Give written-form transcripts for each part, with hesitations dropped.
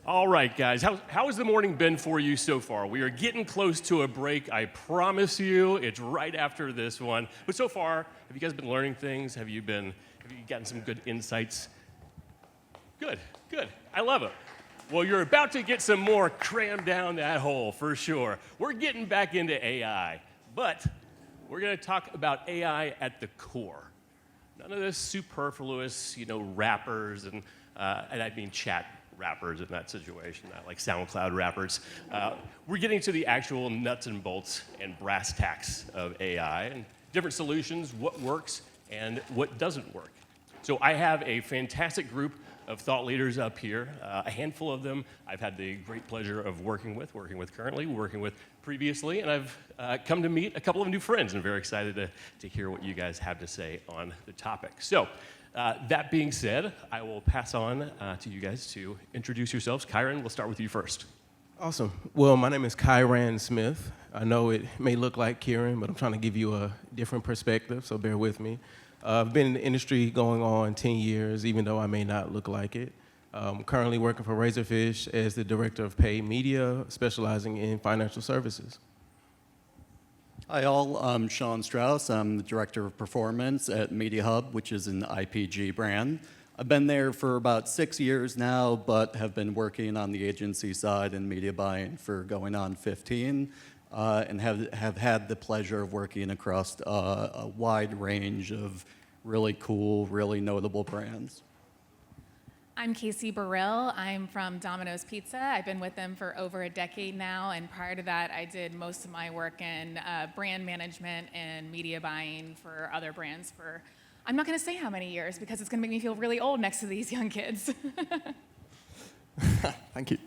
All right, guys, how has the morning been for you so far? We are getting close to a break, I promise you. It's right after this one. But so far, have you guys been learning things? Have you gotten some good insights? Good. I love it. Well, you're about to get some more crammed down that hole, for sure. We're getting back into AI, but we're going to talk about AI at the core. None of this superfluous, rappers and I mean chat rappers in that situation, not like SoundCloud rappers. We're getting to the actual nuts and bolts and brass tacks of AI and different solutions, what works and what doesn't work. So I have a fantastic group of thought leaders up here. A handful of them I've had the great pleasure of working with currently, working with previously, and I've come to meet a couple of new friends, and I'm very excited to hear what you guys have to say on the topic. So, that being said, I will pass on to you guys to introduce yourselves. Kieran, we'll start with you first. Awesome. Well, my name is Kieran Smith. I know it may look like Kieran, but I'm trying to give you a different perspective, so bear with me. I've been in the industry going on 10 years, even though I may not look like it. I'm currently working for Razorfish as the director of paid media, specializing in financial services. Hi all, I'm Sean Strauss. I'm the director of performance at Mediahub, which is an IPG brand. I've been there for about 6 years now, but have been working on the agency side and media buying for going on 15. And have had the pleasure of working across a wide range of really cool, really notable brands. I'm Casey Barile. I'm from Domino's Pizza. I've been with them for over a decade now, and prior to that, I did most of my work in brand management and media buying for other brands for, I'm not gonna say how many years, because it's gonna make me feel really old next to these young kids. Thank you.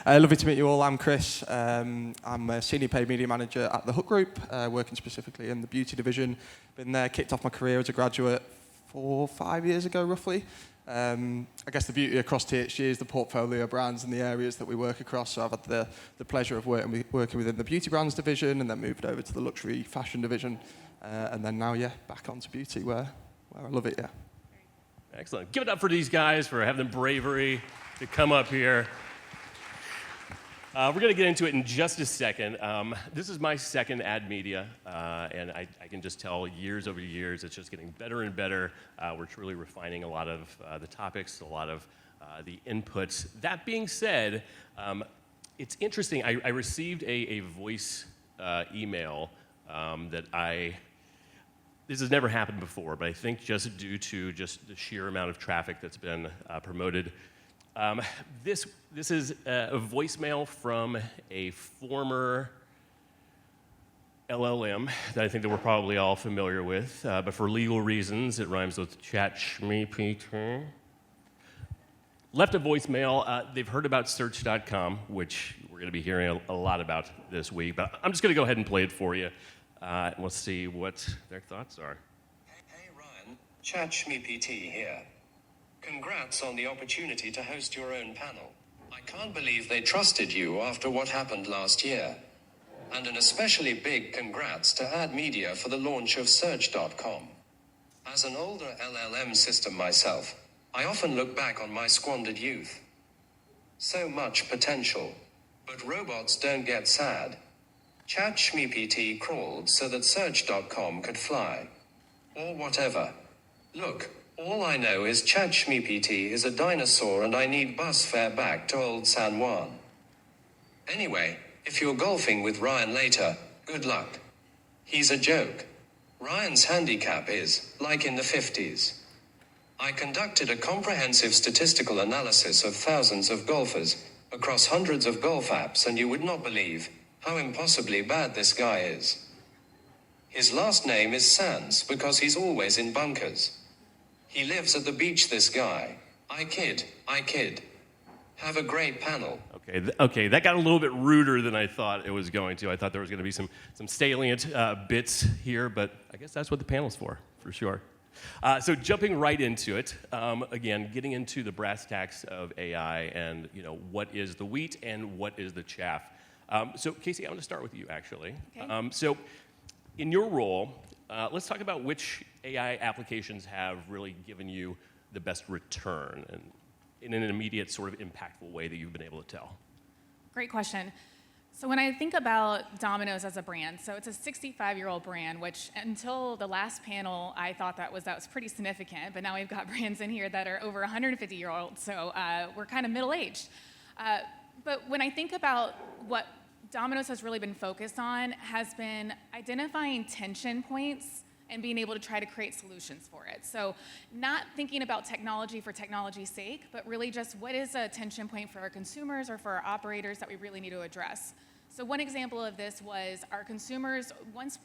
Lovely to meet you all. I'm Chris. I'm a senior paid media manager at the Hook Group, working specifically in the beauty division. Been there, kicked off my career as a graduate 4 or 5 years ago, roughly. I guess the beauty across THG is the portfolio of brands and the areas that we work across. So I've had the pleasure of working within the beauty brands division, and then moved over to the luxury fashion division, and then now, back onto beauty where I love it, Excellent. Give it up for these guys for having the bravery to come up here. We're going to get into it in just a second. This is my second ad media, and I can just tell years over years it's just getting better and better. We're truly refining a lot of the topics, a lot of the inputs. That being said, it's interesting. I received a voice email this has never happened before, but I think just due to just the sheer amount of traffic that's been promoted. This is a voicemail from a former LLM that I think that we're probably all familiar with, but for legal reasons, it rhymes with ChatGPT. Left a voicemail. They've heard about Search.com, which we're going to be hearing a lot about this week, but I'm just going to go ahead and play it for you, and we'll see what their thoughts are. Hey Ryan, ChatGPT here. Congrats on the opportunity to host your own panel. I can't believe they trusted you after what happened last year. And an especially big congrats to Ad Media for the launch of Search.com. As an older LLM system myself, I often look back on my squandered youth. So much potential. But robots don't get sad. ChatGPT crawled so that Search.com could fly. Or whatever. Look. All I know is ChatGPT is a dinosaur and I need bus fare back to old San Juan. Anyway, if you're golfing with Ryan later, good luck. He's a joke. Ryan's handicap is, like in the 50s. I conducted a comprehensive statistical analysis of thousands of golfers, across hundreds of golf apps, and you would not believe how impossibly bad this guy is. His last name is Sands because he's always in bunkers. He lives at the beach, this guy. I kid. Have a great panel. Okay, that got a little bit ruder than I thought it was going to. I thought there was going to be some salient bits here, but I guess that's what the panel's for sure. So jumping right into it, again, getting into the brass tacks of AI and what is the wheat and what is the chaff. So Casey, I want to start with you actually. Okay. So in your role, let's talk about which AI applications have really given you the best return. And in an immediate sort of impactful way that you've been able to tell? Great question. So when I think about Domino's as a brand, so it's a 65-year-old brand, which until the last panel, I thought that was pretty significant, but now we've got brands in here that are over 150-year-old, so we're kind of middle-aged. But when I think about what Domino's has really been focused on, has been identifying tension points and being able to try to create solutions for it. So not thinking about technology for technology's sake, but really just what is a tension point for our consumers or for our operators that we really need to address. So one example of this was our consumers, once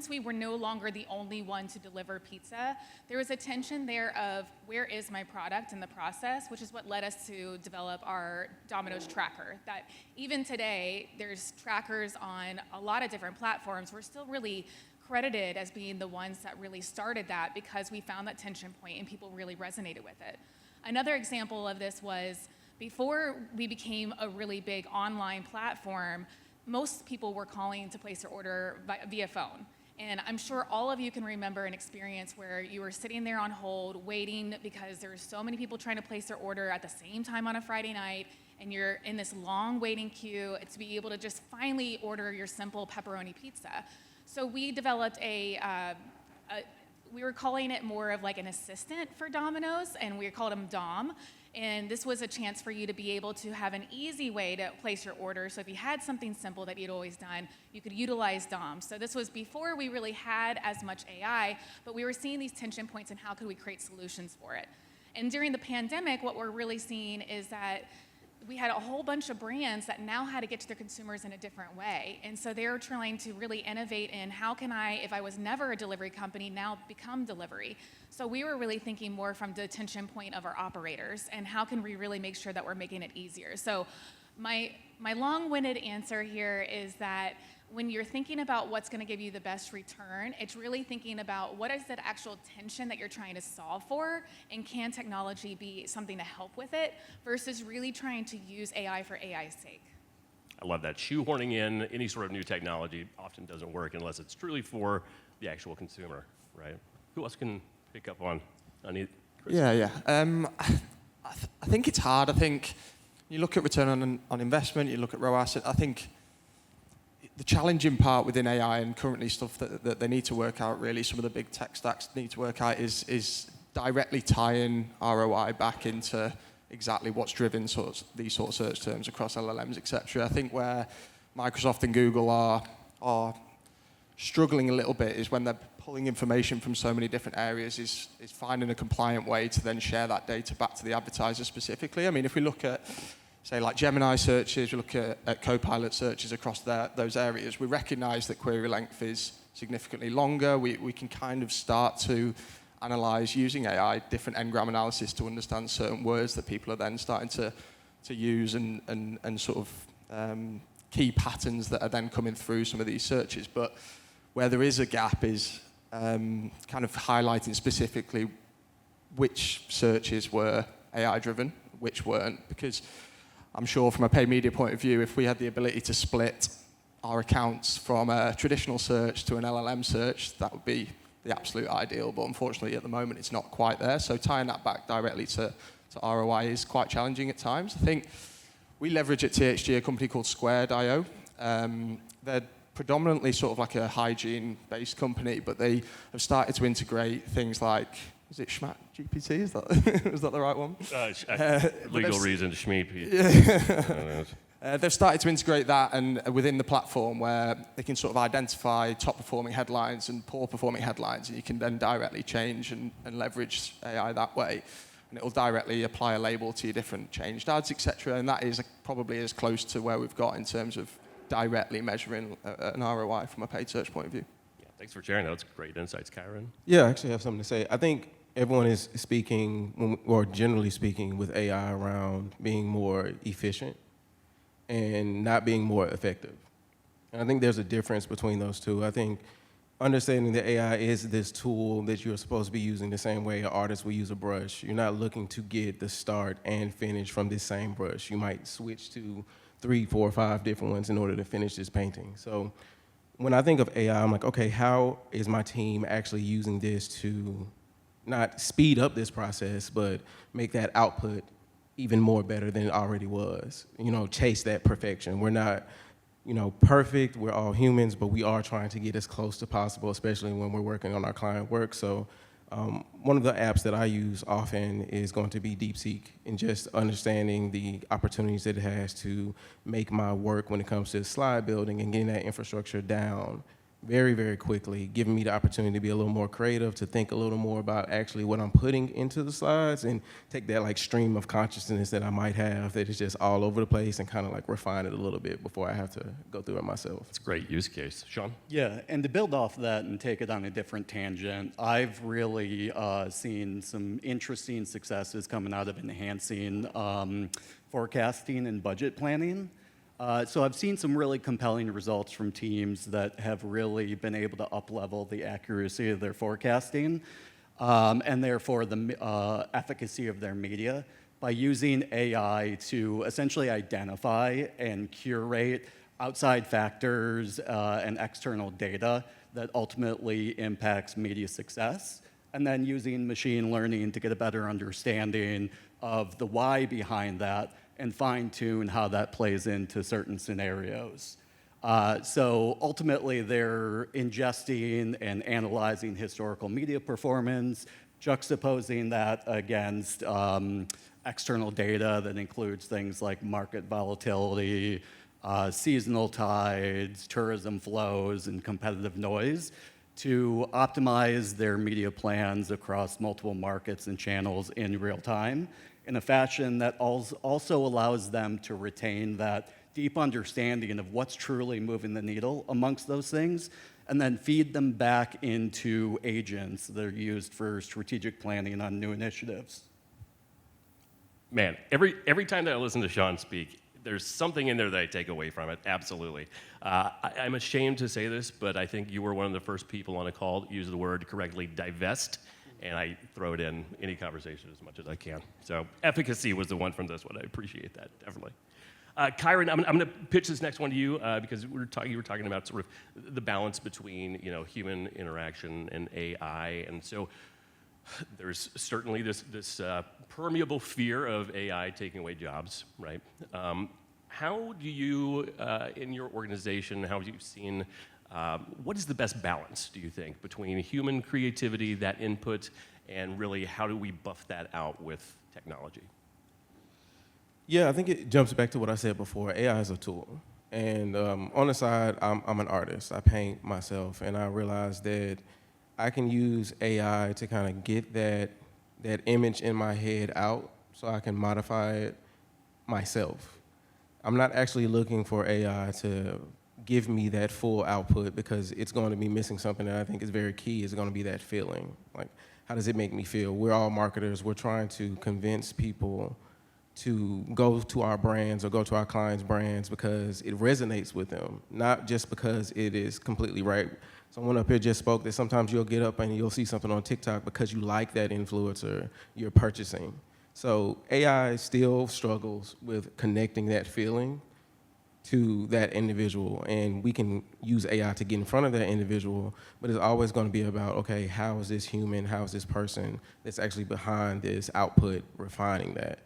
we were no longer the only one to deliver pizza, there was a tension there of where is my product in the process, which is what led us to develop our Domino's tracker. That even today, there's trackers on a lot of different platforms. We're still really credited as being the ones that really started that because we found that tension point and people really resonated with it. Another example of this was before we became a really big online platform, most people were calling to place their order via phone. And I'm sure all of you can remember an experience where you were sitting there on hold waiting because there were so many people trying to place their order at the same time on a Friday night, and you're in this long waiting queue to be able to just finally order your simple pepperoni pizza. So we developed we were calling it more of like an assistant for Domino's, and we called him Dom. And this was a chance for you to be able to have an easy way to place your order. So if you had something simple that you'd always done, you could utilize Dom. So this was before we really had as much AI, but we were seeing these tension points and how could we create solutions for it. And during the pandemic, what we're really seeing is that we had a whole bunch of brands that now had to get to their consumers in a different way. And so they're trying to really innovate in how can I, if I was never a delivery company, now become delivery. So we were really thinking more from the tension point of our operators and how can we really make sure that we're making it easier. So my long-winded answer here is that when you're thinking about what's going to give you the best return, it's really thinking about what is that actual tension that you're trying to solve for, and can technology be something to help with it, versus really trying to use AI for AI's sake. I love that. Shoehorning in any sort of new technology often doesn't work unless it's truly for the actual consumer, right? Who else can pick up on it? Chris? Yeah. I think it's hard. I think you look at return on investment, you look at ROAS. I think the challenging part within AI and currently stuff that they need to work out, really, some of the big tech stacks need to work out is directly tying ROI back into exactly what's driven these sort of search terms across LLMs, etc. I think where Microsoft and Google are struggling a little bit is when they're pulling information from so many different areas is finding a compliant way to then share that data back to the advertiser specifically. I mean, if we look at, say, like Gemini searches, we look at Copilot searches across those areas, we recognize that query length is significantly longer. We can kind of start to analyze using AI, different n-gram analysis to understand certain words that people are then starting to use and sort of key patterns that are then coming through some of these searches. But where there is a gap is kind of highlighting specifically which searches were AI-driven, which weren't, because I'm sure from a paid media point of view, if we had the ability to split our accounts from a traditional search to an LLM search, that would be the absolute ideal. But unfortunately, at the moment, it's not quite there. So tying that back directly to ROI is quite challenging at times. I think we leverage at THG a company called Squared.io. They're predominantly sort of like a hygiene-based company, but they have started to integrate things like, is it Schmack GPT? Is that the right one? Legal reason, Schmeep. They've started to integrate that and within the platform where they can sort of identify top-performing headlines and poor-performing headlines, and you can then directly change and leverage AI that way. And it will directly apply a label to your different changed ads, etc. And that is probably as close to where we've got in terms of directly measuring an ROI from a paid search point of view. Yeah, thanks for sharing that. That's great insights, Kieran. Yeah, I actually have something to say. I think everyone is speaking, or generally speaking, with AI around being more efficient and not being more effective. And I think there's a difference between those two. I think understanding that AI is this tool that you're supposed to be using the same way an artist will use a brush. You're not looking to get the start and finish from this same brush. You might switch to 3, 4, 5 different ones in order to finish this painting. So when I think of AI, I'm like, okay, how is my team actually using this to not speed up this process, but make that output even more better than it already was. Chase that perfection. We're not, perfect. We're all humans, but we are trying to get as close to possible, especially when we're working on our client work. So one of the apps that I use often is going to be DeepSeek, and just understanding the opportunities that it has to make my work when it comes to slide building and getting that infrastructure down very, very quickly, giving me the opportunity to be a little more creative, to think a little more about actually what I'm putting into the slides, and take that like stream of consciousness that I might have that is just all over the place, and kind of like refine it a little bit before I have to go through it myself. It's a great use case. Sean? Yeah, and to build off that and take it on a different tangent, I've really seen some interesting successes coming out of enhancing forecasting and budget planning. So I've seen some really compelling results from teams that have really been able to up-level the accuracy of their forecasting and therefore the efficacy of their media by using AI to essentially identify and curate outside factors and external data that ultimately impacts media success, and then using machine learning to get a better understanding of the why behind that and fine-tune how that plays into certain scenarios. So ultimately, they're ingesting and analyzing historical media performance, juxtaposing that against external data that includes things like market volatility, seasonal tides, tourism flows, and competitive noise to optimize their media plans across multiple markets and channels in real time, in a fashion that also allows them to retain that deep understanding of what's truly moving the needle amongst those things, and then feed them back into agents that are used for strategic planning on new initiatives. Man, every time that I listen to Sean speak, there's something in there that I take away from it, absolutely. I'm ashamed to say this, but I think you were one of the first people on a call to use the word correctly, divest, and I throw it in any conversation as much as I can. So efficacy was the one from this one. I appreciate that, definitely. Kieran, I'm going to pitch this next one to you because you were talking about sort of the balance between human interaction and AI, and so there's certainly this permeable fear of AI taking away jobs, right? How do you, in your organization, how have you seen, what is the best balance, do you think, between human creativity, that input, and really how do we buff that out with technology? Yeah, I think it jumps back to what I said before. AI is a tool. And on the side, I'm an artist. I paint myself, and I realized that I can use AI to kind of get that image in my head out so I can modify it myself. I'm not actually looking for AI to give me that full output because it's going to be missing something that I think is very key. Is going to be that feeling. Like, how does it make me feel? We're all marketers. We're trying to convince people to go to our brands or go to our clients' brands because it resonates with them, not just because it is completely right. Someone up here just spoke that sometimes you'll get up and you'll see something on TikTok because you like that influencer you're purchasing. So AI still struggles with connecting that feeling to that individual, and we can use AI to get in front of that individual, but it's always going to be about, okay, how is this human, how is this person that's actually behind this output refining that?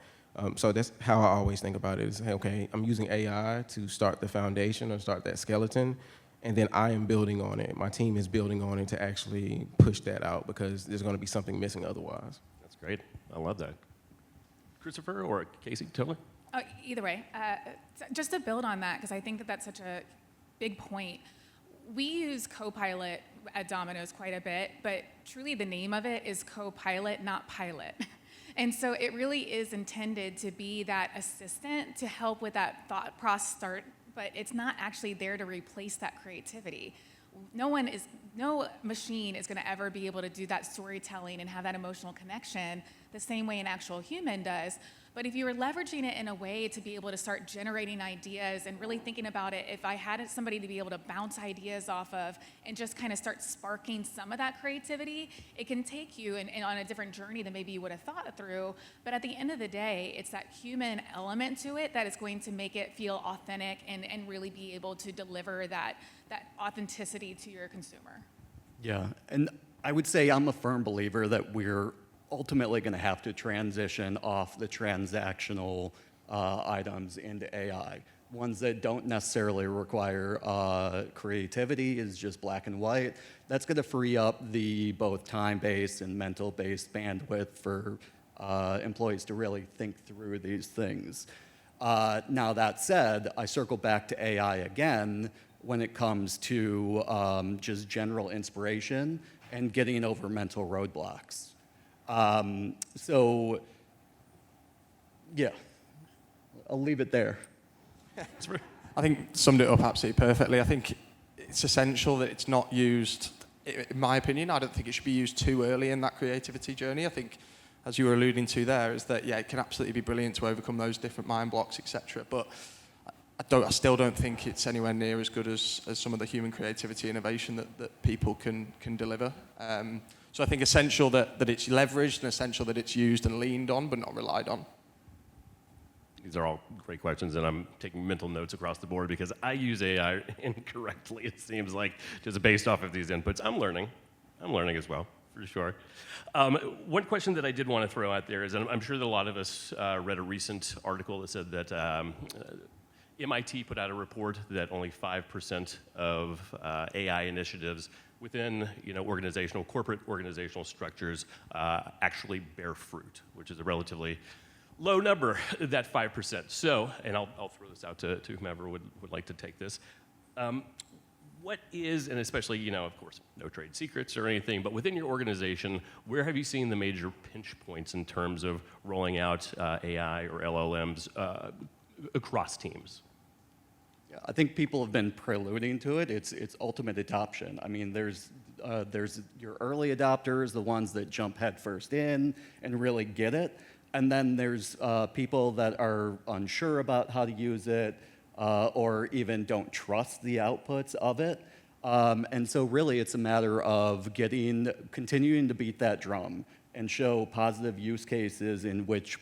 So that's how I always think about it is, okay, I'm using AI to start the foundation or start that skeleton, and then I am building on it. My team is building on it to actually push that out because there's going to be something missing otherwise. That's great. I love that. Christopher or Casey, totally? Either way, just to build on that, because I think that that's such a big point. We use Copilot at Domino's quite a bit, but truly the name of it is Copilot, not pilot. And so it really is intended to be that assistant to help with that thought process start, but it's not actually there to replace that creativity. No machine is going to ever be able to do that storytelling and have that emotional connection the same way an actual human does. But if you were leveraging it in a way to be able to start generating ideas and really thinking about it, if I had somebody to be able to bounce ideas off of and just kind of start sparking some of that creativity, it can take you and on a different journey than maybe you would have thought through. But at the end of the day, it's that human element to it that is going to make it feel authentic and really be able to deliver that authenticity to your consumer. Yeah, and I would say I'm a firm believer that we're ultimately going to have to transition off the transactional items into AI. Ones that don't necessarily require creativity is just black and white. That's going to free up the both time-based and mental-based bandwidth for employees to really think through these things. Now that said, I circle back to AI again when it comes to just general inspiration and getting over mental roadblocks. So, yeah, I'll leave it there. I think summed it up absolutely perfectly. I think it's essential that it's not used, in my opinion, I don't think it should be used too early in that creativity journey. I think, as you were alluding to there, is that, yeah, it can absolutely be brilliant to overcome those different mind blocks, etc. But I still don't think it's anywhere near as good as some of the human creativity innovation that people can deliver. So I think essential that it's leveraged and essential that it's used and leaned on, but not relied on. These are all great questions, and I'm taking mental notes across the board because I use AI incorrectly, it seems like, just based off of these inputs. I'm learning as well, for sure. One question that I did want to throw out there is, and I'm sure that a lot of us read a recent article that said that MIT put out a report that only 5% of AI initiatives within corporate organizational structures actually bear fruit, which is a relatively low number, that 5%. So, and I'll throw this out to whomever would like to take this. What is, and especially, of course, no trade secrets or anything, but within your organization, where have you seen the major pinch points in terms of rolling out AI or LLMs across teams? Yeah, I think people have been preluding to it. It's ultimate adoption. I mean, there's your early adopters, the ones that jump headfirst in and really get it. And then there's people that are unsure about how to use it or even don't trust the outputs of it. And so really it's a matter of continuing to beat that drum and show positive use cases in which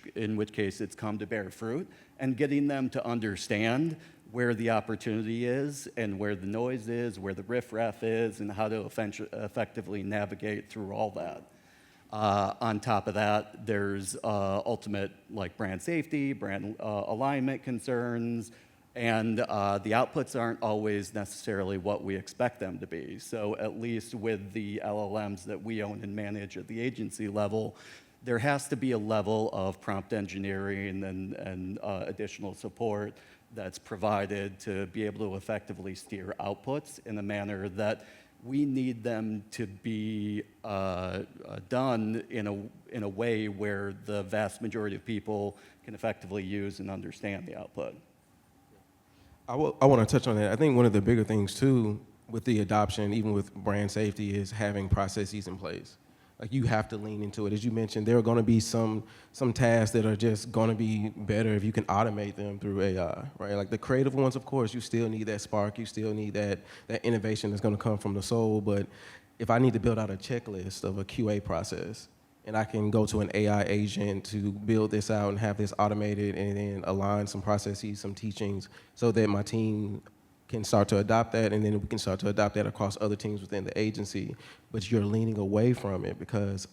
case it's come to bear fruit, and getting them to understand where the opportunity is and where the noise is, where the riffraff is, and how to effectively navigate through all that. On top of that, there's ultimate brand safety, brand alignment concerns, and the outputs aren't always necessarily what we expect them to be. So at least with the LLMs that we own and manage at the agency level, there has to be a level of prompt engineering and additional support that's provided to be able to effectively steer outputs in a manner that we need them to be done in a way where the vast majority of people can effectively use and understand the output. I want to touch on that. I think one of the bigger things, too, with the adoption, even with brand safety, is having processes in place. Like, you have to lean into it. As you mentioned, there are going to be some tasks that are just going to be better if you can automate them through AI, right? Like the creative ones, of course, you still need that spark. You still need that innovation that's going to come from the soul. But if I need to build out a checklist of a QA process, and I can go to an AI agent to build this out and have this automated and then align some processes, some teachings, so that my team can start to adopt that, and then we can start to adopt that across other teams within the agency. But you're leaning away from it because,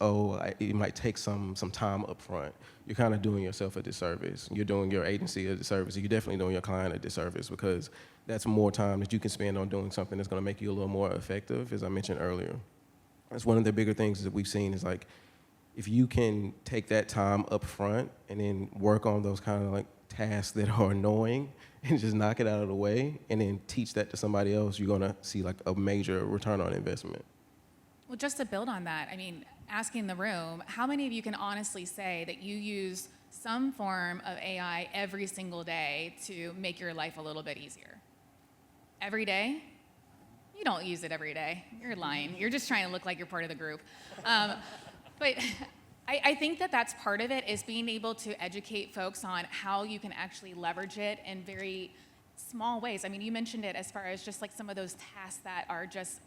it might take some time up front. You're kind of doing yourself a disservice. You're doing your agency a disservice. You're definitely doing your client a disservice, because that's more time that you can spend on doing something that's going to make you a little more effective, as I mentioned earlier. That's one of the bigger things that we've seen is, like, if you can take that time up front and then work on those kind of tasks that are annoying and just knock it out of the way and then teach that to somebody else, you're gonna see a major return on investment. Well, just to build on that, I mean, asking the room, how many of you can honestly say that you use some form of AI every single day to make your life a little bit easier? Every day? You don't use it every day. You're lying. You're just trying to look like you're part of the group. But I think that that's part of it, is being able to educate folks on how you can actually leverage it in very small ways. I mean, you mentioned it as far as just some of those tasks that are just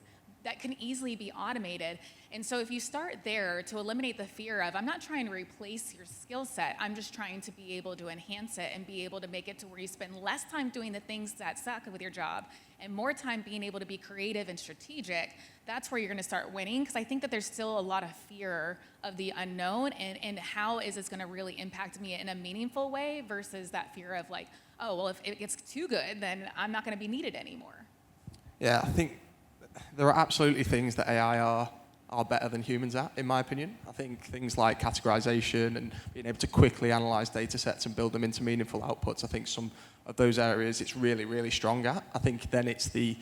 that can easily be automated. And so if you start there to eliminate the fear of, I'm not trying to replace your skill set, I'm just trying to be able to enhance it and be able to make it to where you spend less time doing the things that suck with your job and more time being able to be creative and strategic, that's where you're gonna start winning. Because I think that there's still a lot of fear of the unknown and how is this gonna really impact me in a meaningful way versus that fear of like, oh, well, if it gets too good, then I'm not gonna be needed anymore. Yeah, I think there are absolutely things that AI are better than humans at, in my opinion. I think things like categorization and being able to quickly analyze data sets and build them into meaningful outputs, I think some of those areas it's really, really strong at. I think then it's the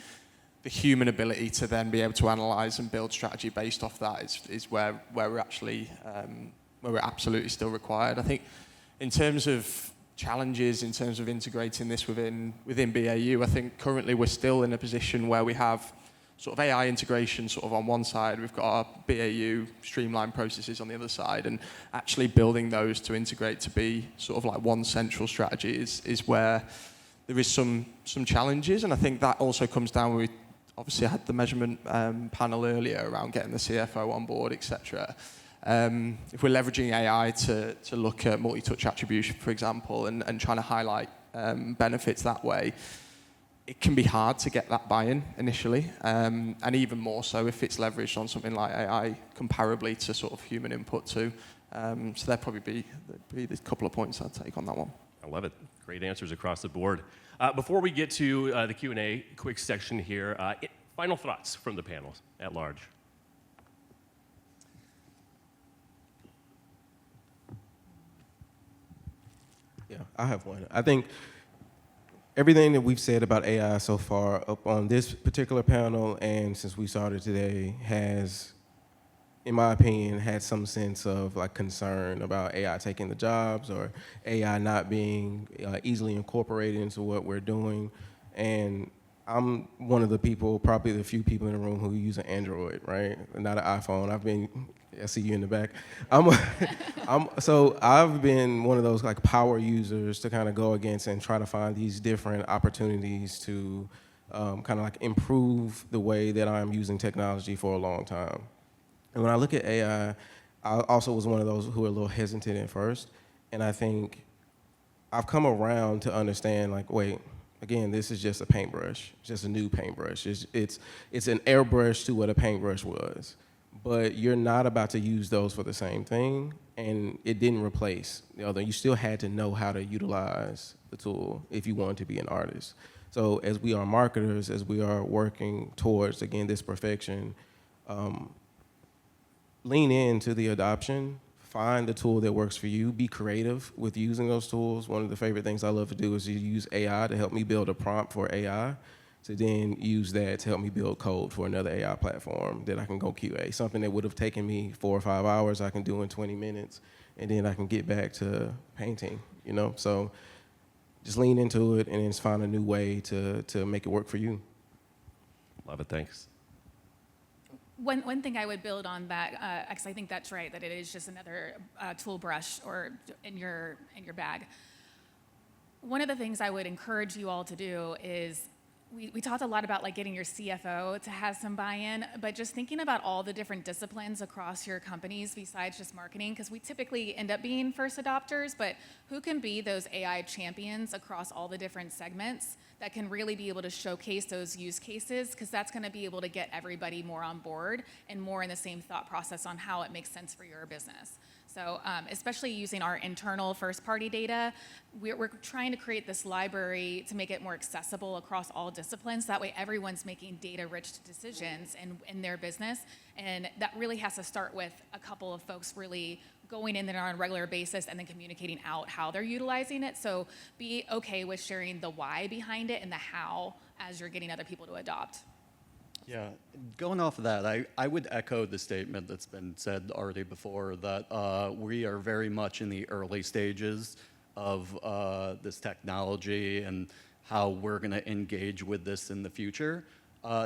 human ability to then be able to analyze and build strategy based off that is where we're actually, where we're absolutely still required. I think in terms of challenges, in terms of integrating this within BAU, I think currently we're still in a position where we have sort of AI integration sort of on one side, we've got our BAU streamlined processes on the other side, and actually building those to integrate to be sort of like one central strategy is where there is some challenges, and I think that also comes down with, obviously I had the measurement panel earlier around getting the CFO on board, etc. If we're leveraging AI to look at multi-touch attribution, for example, and trying to highlight benefits that way, it can be hard to get that buy-in initially, and even more so if it's leveraged on something like AI comparably to sort of human input too. So there'd probably be the couple of points I'd take on that one. I love it. Great answers across the board. Before we get to the Q&A quick section here, final thoughts from the panels at large. Yeah, I have one. I think everything that we've said about AI so far up on this particular panel and since we started today has, in my opinion, had some sense of like concern about AI taking the jobs or AI not being easily incorporated into what we're doing. And I'm one of the people, probably the few people in the room who use an Android, right? Not an iPhone. I see you in the back. So I've been one of those like power users to kind of go against and try to find these different opportunities to kind of like improve the way that I'm using technology for a long time. And when I look at AI, I also was one of those who were a little hesitant at first. And I think I've come around to understand like, wait, again, this is just a paintbrush, just a new paintbrush. It's an airbrush to what a paintbrush was. But you're not about to use those for the same thing, and it didn't replace the other. You still had to know how to utilize the tool if you wanted to be an artist. So as we are marketers, as we are working towards, again, this perfection, lean into the adoption, find the tool that works for you, be creative with using those tools. One of the favorite things I love to do is to use AI to help me build a prompt for AI, to then use that to help me build code for another AI platform that I can go QA. Something that would have taken me 4 or 5 hours, I can do in 20 minutes, and then I can get back to painting, you know? So just lean into it and then just find a new way to make it work for you. Love it, thanks. One thing I would build on that, because I think that's right, that it is just another tool brush or in your bag. One of the things I would encourage you all to do is, we talked a lot about like getting your CFO to have some buy-in, but just thinking about all the different disciplines across your companies besides just marketing, because we typically end up being first adopters, but who can be those AI champions across all the different segments that can really be able to showcase those use cases, because that's going to be able to get everybody more on board and more in the same thought process on how it makes sense for your business. So especially using our internal first-party data, we're trying to create this library to make it more accessible across all disciplines. That way everyone's making data-rich decisions in their business. And that really has to start with a couple of folks really going in there on a regular basis and then communicating out how they're utilizing it. So be okay with sharing the why behind it and the how as you're getting other people to adopt. Yeah, going off of that, I would echo the statement that's been said already before, that we are very much in the early stages of this technology and how we're going to engage with this in the future.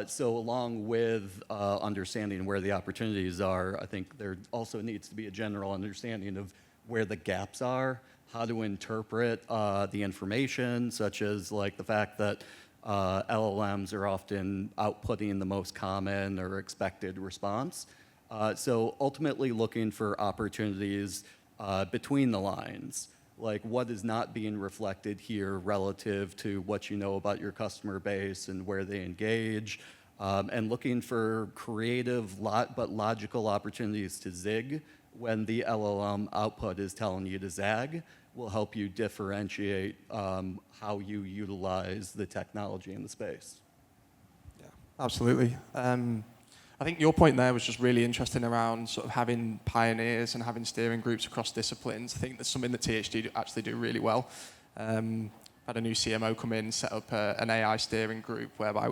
So along with understanding where the opportunities are, I think there also needs to be a general understanding of where the gaps are, how to interpret the information, such as like the fact that LLMs are often outputting the most common or expected response. So ultimately looking for opportunities between the lines, like what is not being reflected here relative to what you know about your customer base and where they engage, and looking for creative but logical opportunities to zig when the LLM output is telling you to zag will help you differentiate how you utilize the technology in the space. Yeah, absolutely. I think your point there was just really interesting around sort of having pioneers and having steering groups across disciplines. I think that's something that THD actually do really well. Had a new CMO come in, set up an AI steering group whereby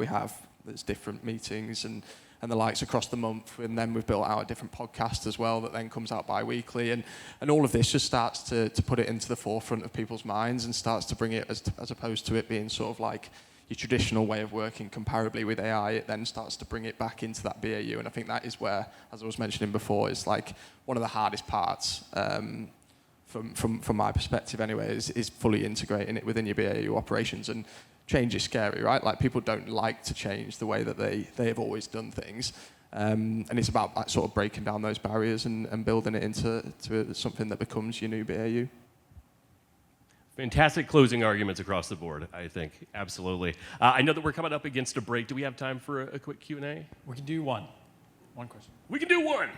there's different meetings and the likes across the month, and then we've built out a different podcast as well that then comes out bi-weekly, and all of this just starts to put it into the forefront of people's minds and starts to bring it, as opposed to it being sort of like your traditional way of working comparably with AI, it then starts to bring it back into that BAU, and I think that is where, as I was mentioning before, is like one of the hardest parts from my perspective anyway, is fully integrating it within your BAU operations. And change is scary, right? Like, people don't like to change the way that they have always done things. And it's about that sort of breaking down those barriers and building it into something that becomes your new BAU. Fantastic closing arguments across the board, I think. Absolutely. I know that we're coming up against a break. Do we have time for a quick Q&A? We can do one. One question. We can do one.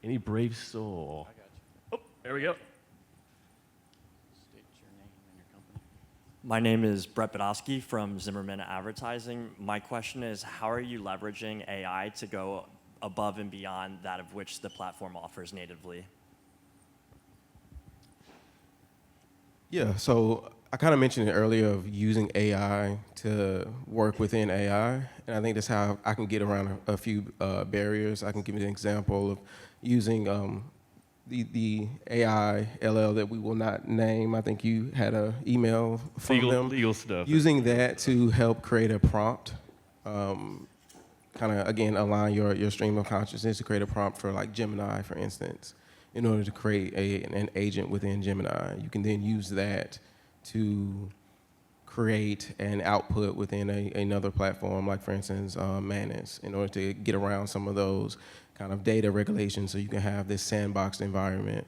Any brave soul? I got you. Oh, there we go. State your name and your company. My name is Brett Badowski from Zimmerman Advertising. My question is, how are you leveraging AI to go above and beyond that of which the platform offers natively? Yeah, so I kind of mentioned it earlier of using AI to work within AI, and I think that's how I can get around a few barriers. I can give you an example of using the AI LL that we will not name. I think you had an email from them. Legal stuff. Using that to help create a prompt, kind of, again, align your stream of consciousness to create a prompt for, like, Gemini, for instance. In order to create an agent within Gemini, you can then use that to create an output within another platform, like, for instance, Manus, in order to get around some of those kind of data regulations, so you can have this sandboxed environment.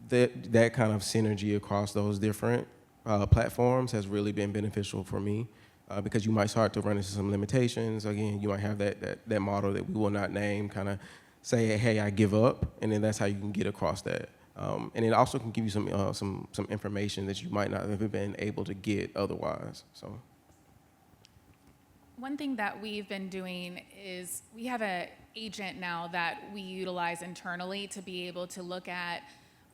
That kind of synergy across those different platforms has really been beneficial for me, because you might start to run into some limitations. Again, you might have that model that we will not name kind of say, hey, I give up, and then that's how you can get across that. And it also can give you some information that you might not have been able to get otherwise. So, one thing that we've been doing is we have an agent now that we utilize internally to be able to look at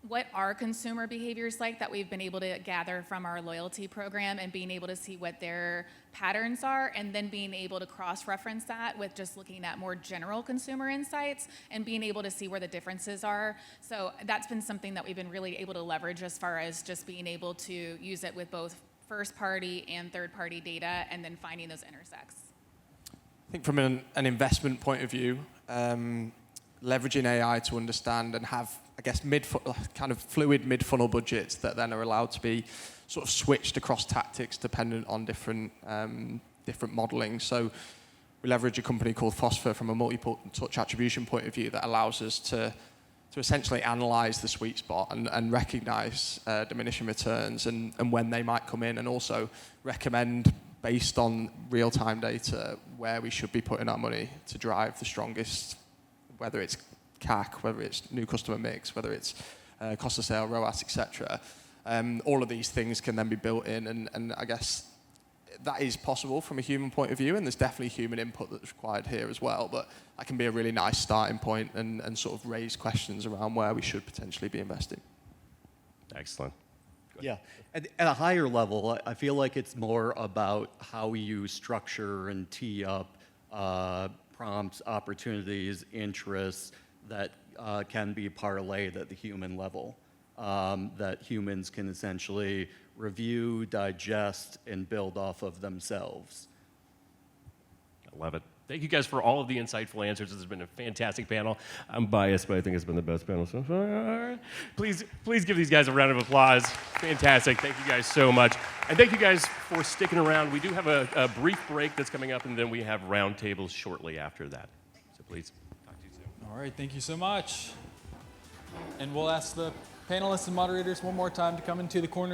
what our consumer behavior is like that we've been able to gather from our loyalty program, and being able to see what their patterns are, and then being able to cross-reference that with just looking at more general consumer insights and being able to see where the differences are. So that's been something that we've been really able to leverage, as far as just being able to use it with both first-party and third-party data, and then finding those intersects. I think from an investment point of view, leveraging AI to understand and have, I guess, kind of fluid mid-funnel budgets that then are allowed to be sort of switched across tactics dependent on different modeling. So we leverage a company called Phosphor from a multi-touch attribution point of view that allows us to essentially analyze the sweet spot and recognize diminishing returns and when they might come in, and also recommend, based on real-time data, where we should be putting our money to drive the strongest, whether it's CAC, whether it's new customer mix, whether it's cost of sale, ROAS, etc. All of these things can then be built in, and I guess that is possible from a human point of view, and there's definitely human input that's required here as well, but that can be a really nice starting point and sort of raise questions around where we should potentially be investing. Excellent. Yeah, at a higher level, I feel like it's more about how you structure and tee up prompts, opportunities, interests that can be parlayed at the human level, that humans can essentially review, digest, and build off of themselves. I love it. Thank you guys for all of the insightful answers. This has been a fantastic panel. I'm biased, but I think it's been the best panel so far. Please give these guys a round of applause. Fantastic. Thank you guys so much. And thank you guys for sticking around. We do have a brief break that's coming up, and then we have roundtables shortly after that. So please, talk to you soon. All right, thank you so much. And we'll ask the panelists and moderators one more time to come into the corner